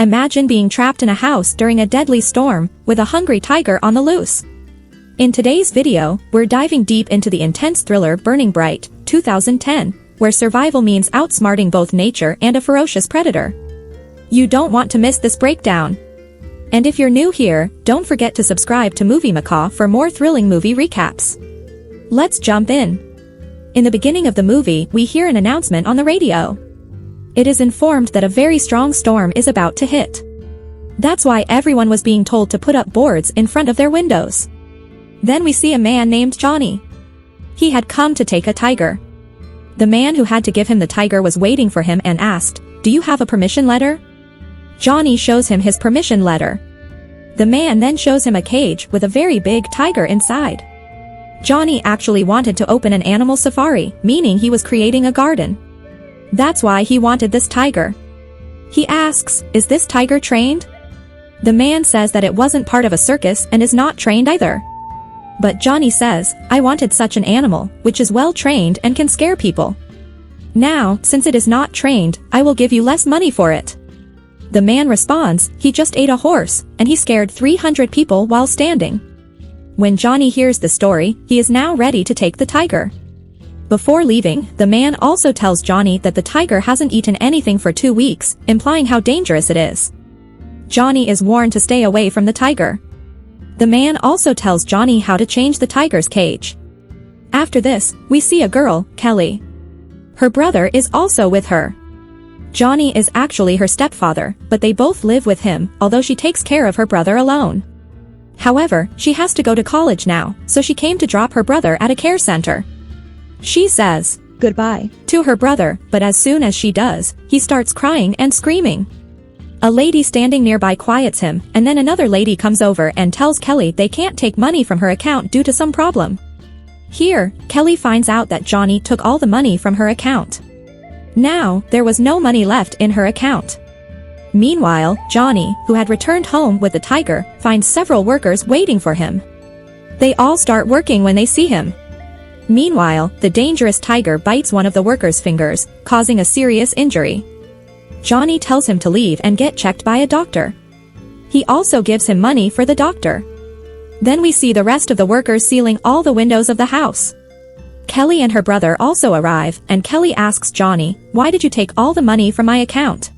Imagine being trapped in a house during a deadly storm, with a hungry tiger on the loose. In today's video, we're diving deep into the intense thriller Burning Bright, 2010, where survival means outsmarting both nature and a ferocious predator. You don't want to miss this breakdown. And if you're new here, don't forget to subscribe to Movie Macaw for more thrilling movie recaps. Let's jump in. In the beginning of the movie, we hear an announcement on the radio. It is informed that a very strong storm is about to hit. That's why everyone was being told to put up boards in front of their windows. Then we see a man named Johnny. He had come to take a tiger. The man who had to give him the tiger was waiting for him and asked, "Do you have a permission letter?" Johnny shows him his permission letter. The man then shows him a cage with a very big tiger inside. Johnny actually wanted to open an animal safari, meaning he was creating a garden. That's why he wanted this tiger. He asks, "Is this tiger trained?" The man says that it wasn't part of a circus and is not trained either. But Johnny says, "I wanted such an animal, which is well trained and can scare people. Now, since it is not trained, I will give you less money for it." The man responds, he just ate a horse, and he scared 300 people while standing. When Johnny hears the story, he is now ready to take the tiger. Before leaving, the man also tells Johnny that the tiger hasn't eaten anything for 2 weeks, implying how dangerous it is. Johnny is warned to stay away from the tiger. The man also tells Johnny how to change the tiger's cage. After this, we see a girl, Kelly. Her brother is also with her. Johnny is actually her stepfather, but they both live with him, although she takes care of her brother alone. However, she has to go to college now, so she came to drop her brother at a care center. She says goodbye to her brother, but as soon as she does, he starts crying and screaming. A lady standing nearby quiets him, and then another lady comes over and tells Kelly they can't take money from her account due to some problem. Here, Kelly finds out that Johnny took all the money from her account. Now, there was no money left in her account. Meanwhile, Johnny, who had returned home with the tiger, finds several workers waiting for him. They all start working when they see him. Meanwhile, the dangerous tiger bites one of the workers' fingers, causing a serious injury. Johnny tells him to leave and get checked by a doctor. He also gives him money for the doctor. Then we see the rest of the workers sealing all the windows of the house. Kelly and her brother also arrive, and Kelly asks Johnny, "Why did you take all the money from my account?"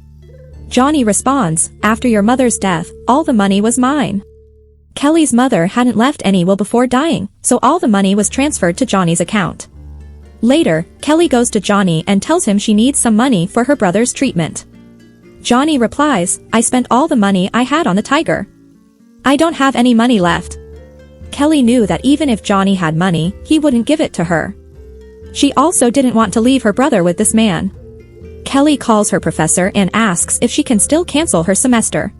Johnny responds, "After your mother's death, all the money was mine." Kelly's mother hadn't left any will before dying, so all the money was transferred to Johnny's account. Later, Kelly goes to Johnny and tells him she needs some money for her brother's treatment. Johnny replies, "I spent all the money I had on the tiger. I don't have any money left." Kelly knew that even if Johnny had money, he wouldn't give it to her. She also didn't want to leave her brother with this man. Kelly calls her professor and asks if she can still cancel her semester.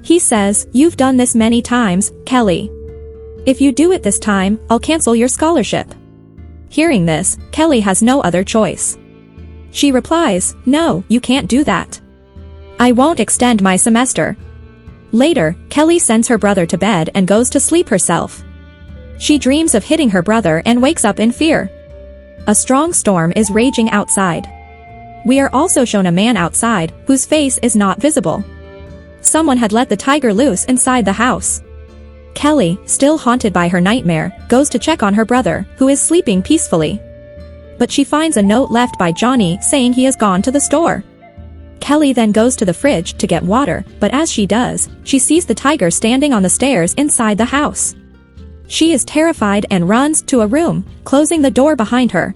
He says, "You've done this many times, Kelly. If you do it this time, I'll cancel your scholarship." Hearing this, Kelly has no other choice. She replies, "No, you can't do that. I won't extend my semester." Later, Kelly sends her brother to bed and goes to sleep herself. She dreams of hitting her brother and wakes up in fear. A strong storm is raging outside. We are also shown a man outside, whose face is not visible. Someone had let the tiger loose inside the house. Kelly, still haunted by her nightmare, goes to check on her brother, who is sleeping peacefully. But she finds a note left by Johnny saying he has gone to the store. Kelly then goes to the fridge to get water, but as she does, she sees the tiger standing on the stairs inside the house. She is terrified and runs to a room, closing the door behind her.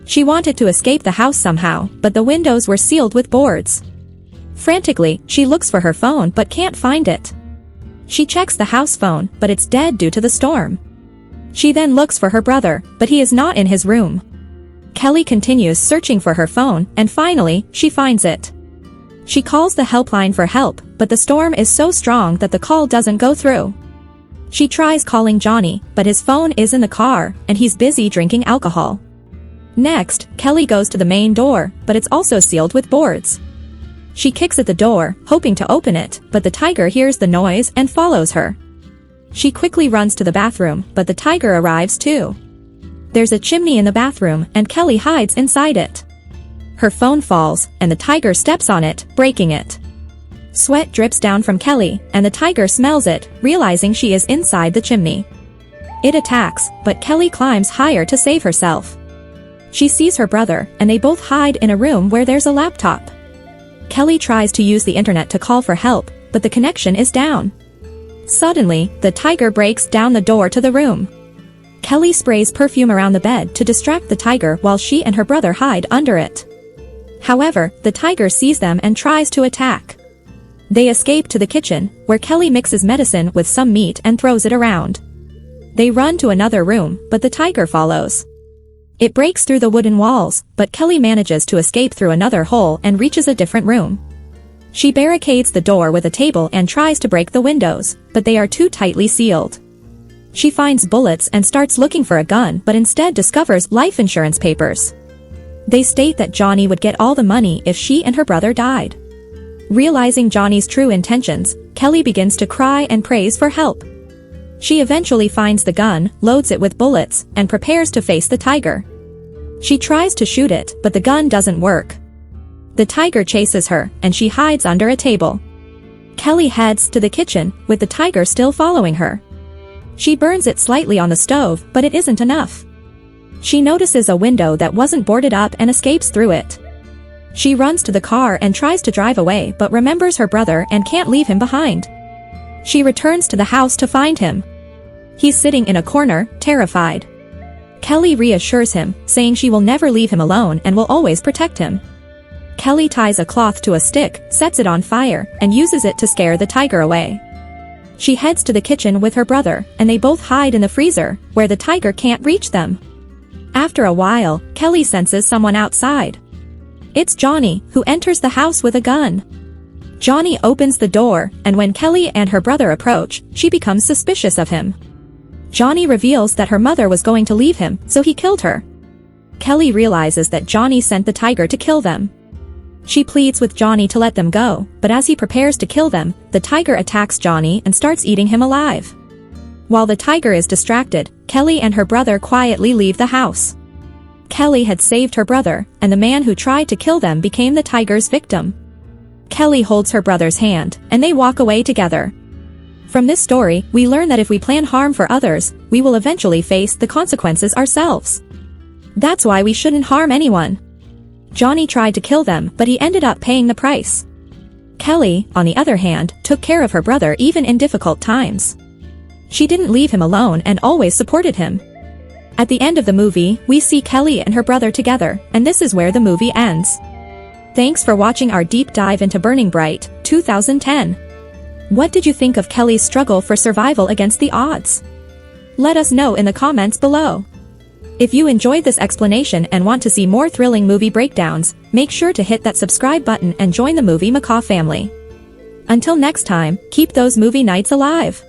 She wanted to escape the house somehow, but the windows were sealed with boards. Frantically, she looks for her phone but can't find it. She checks the house phone, but it's dead due to the storm. She then looks for her brother, but he is not in his room. Kelly continues searching for her phone, and finally, she finds it. She calls the helpline for help, but the storm is so strong that the call doesn't go through. She tries calling Johnny, but his phone is in the car, and he's busy drinking alcohol. Next, Kelly goes to the main door, but it's also sealed with boards. She kicks at the door, hoping to open it, but the tiger hears the noise and follows her. She quickly runs to the bathroom, but the tiger arrives too. There's a chimney in the bathroom, and Kelly hides inside it. Her phone falls, and the tiger steps on it, breaking it. Sweat drips down from Kelly, and the tiger smells it, realizing she is inside the chimney. It attacks, but Kelly climbs higher to save herself. She sees her brother, and they both hide in a room where there's a laptop. Kelly tries to use the internet to call for help, but the connection is down. Suddenly, the tiger breaks down the door to the room. Kelly sprays perfume around the bed to distract the tiger while she and her brother hide under it. However, the tiger sees them and tries to attack. They escape to the kitchen, where Kelly mixes medicine with some meat and throws it around. They run to another room, but the tiger follows. It breaks through the wooden walls, but Kelly manages to escape through another hole and reaches a different room. She barricades the door with a table and tries to break the windows, but they are too tightly sealed. She finds bullets and starts looking for a gun but instead discovers life insurance papers. They state that Johnny would get all the money if she and her brother died. Realizing Johnny's true intentions, Kelly begins to cry and prays for help. She eventually finds the gun, loads it with bullets, and prepares to face the tiger. She tries to shoot it, but the gun doesn't work. The tiger chases her, and she hides under a table. Kelly heads to the kitchen, with the tiger still following her. She burns it slightly on the stove, but it isn't enough. She notices a window that wasn't boarded up and escapes through it. She runs to the car and tries to drive away but remembers her brother and can't leave him behind. She returns to the house to find him. He's sitting in a corner, terrified. Kelly reassures him, saying she will never leave him alone and will always protect him. Kelly ties a cloth to a stick, sets it on fire, and uses it to scare the tiger away. She heads to the kitchen with her brother, and they both hide in the freezer, where the tiger can't reach them. After a while, Kelly senses someone outside. It's Johnny, who enters the house with a gun. Johnny opens the door, and when Kelly and her brother approach, she becomes suspicious of him. Johnny reveals that her mother was going to leave him, so he killed her. Kelly realizes that Johnny sent the tiger to kill them. She pleads with Johnny to let them go, but as he prepares to kill them, the tiger attacks Johnny and starts eating him alive. While the tiger is distracted, Kelly and her brother quietly leave the house. Kelly had saved her brother, and the man who tried to kill them became the tiger's victim. Kelly holds her brother's hand, and they walk away together. From this story, we learn that if we plan harm for others, we will eventually face the consequences ourselves. That's why we shouldn't harm anyone. Johnny tried to kill them, but he ended up paying the price. Kelly, on the other hand, took care of her brother even in difficult times. She didn't leave him alone and always supported him. At the end of the movie, we see Kelly and her brother together, and this is where the movie ends. Thanks for watching our deep dive into Burning Bright, 2010. What did you think of Kelly's struggle for survival against the odds? Let us know in the comments below. If you enjoyed this explanation and want to see more thrilling movie breakdowns, make sure to hit that subscribe button and join the Movie Macaw family. Until next time, keep those movie nights alive.